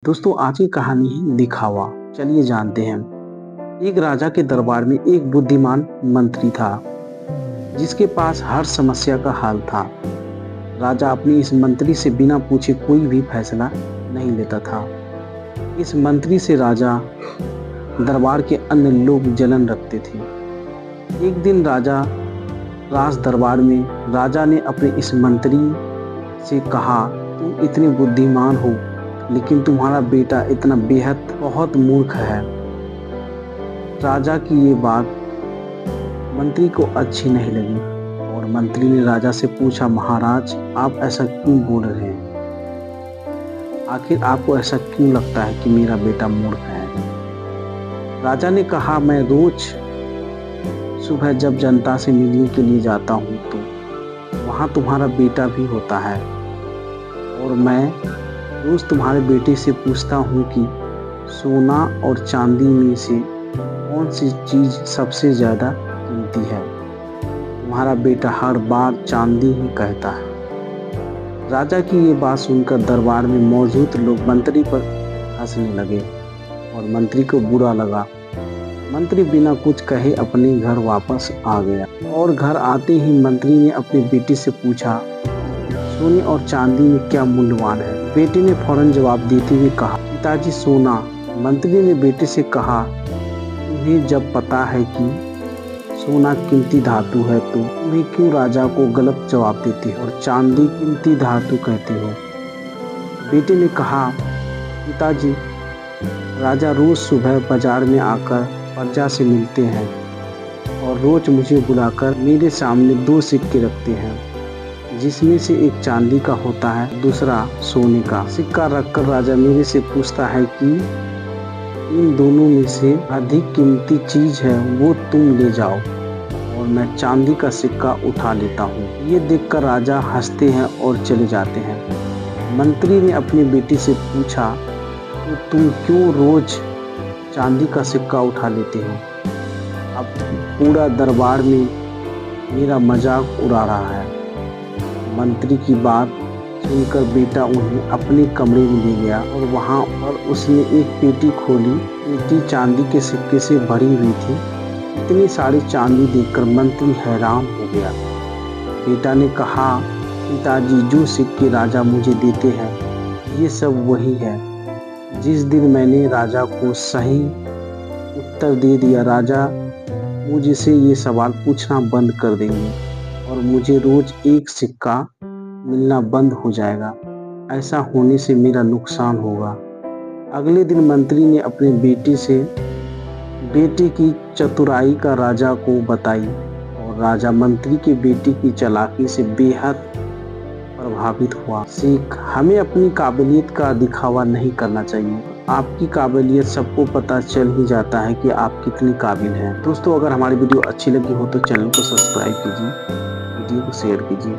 दोस्तों आज की कहानी है दिखावा। चलिए जानते हैं। एक राजा के दरबार में एक बुद्धिमान मंत्री था जिसके पास हर समस्या का हल था। राजा अपने इस मंत्री से बिना पूछे कोई भी फैसला नहीं लेता था। इस मंत्री से राजा दरबार के अन्य लोग जलन रखते थे। एक दिन राज दरबार में राजा ने अपने इस मंत्री से कहा, तुम इतने बुद्धिमान हो लेकिन तुम्हारा बेटा इतना बेहद बहुत मूर्ख है। राजा की ये बात मंत्री को अच्छी नहीं लगी और मंत्री ने राजा से पूछा, महाराज आप ऐसा क्यों बोल रहे हैं? आखिर आपको ऐसा क्यों लगता है कि मेरा बेटा मूर्ख है? राजा ने कहा, मैं रोज सुबह जब जनता से मिलने के लिए जाता हूँ तो वहाँ तुम्हारा बेटा भी होता है और मैं रोज तुम्हारे बेटे से पूछता हूँ कि सोना और चांदी में से कौन सी चीज सबसे ज्यादा कीमती है। तुम्हारा बेटा हर बार चांदी ही कहता है। राजा की ये बात सुनकर दरबार में मौजूद लोग मंत्री पर हंसने लगे और मंत्री को बुरा लगा। मंत्री बिना कुछ कहे अपने घर वापस आ गया और घर आते ही मंत्री ने अपने बेटे से पूछा, सोने और चांदी में क्या मूल्यवान है? बेटे ने फौरन जवाब देते हुए कहा, पिताजी सोना। मंत्री ने बेटे से कहा, तुम्हें जब पता है कि सोना कीमती धातु है तो तुम्हें क्यों राजा को गलत जवाब देते हो और चांदी कीमती धातु कहते हो? बेटे ने कहा, पिताजी राजा रोज सुबह बाजार में आकर प्रजा से मिलते हैं और रोज मुझे बुलाकर मेरे सामने दो सिक्के रखते हैं, जिसमें से एक चांदी का होता है, दूसरा सोने का। सिक्का रखकर राजा मेरे से पूछता है कि इन दोनों में से अधिक कीमती चीज है वो तुम ले जाओ, और मैं चांदी का सिक्का उठा लेता हूँ। ये देखकर राजा हंसते हैं और चले जाते हैं। मंत्री ने अपने बेटे से पूछा, तो तुम क्यों रोज चांदी का सिक्का उठा लेते हो? अब पूरा दरबार में मेरा मजाक उड़ा रहा है। मंत्री की बात सुनकर बेटा उन्हें अपने कमरे में ले गया और वहां पर उसने एक पेटी खोली। पेटी चांदी के सिक्के से भरी हुई थी। इतनी सारी चांदी देखकर मंत्री हैरान हो गया। बेटा ने कहा, पिताजी जो सिक्के राजा मुझे देते हैं ये सब वही है। जिस दिन मैंने राजा को सही उत्तर दे दिया, राजा मुझसे ये सवाल पूछना बंद कर देंगे और मुझे रोज एक सिक्का मिलना बंद हो जाएगा। ऐसा होने से मेरा नुकसान होगा। अगले दिन मंत्री ने अपने बेटे की चतुराई का राजा को बताई और राजा मंत्री के बेटे की चालाकी से बेहद प्रभावित हुआ। सीख, हमें अपनी काबिलियत का दिखावा नहीं करना चाहिए। आपकी काबिलियत सबको पता चल ही जाता है कि आप कितनी काबिल हैं। दोस्तों अगर हमारी वीडियो अच्छी लगी हो तो चैनल को सब्सक्राइब कीजिए, वीडियो को शेयर कीजिए।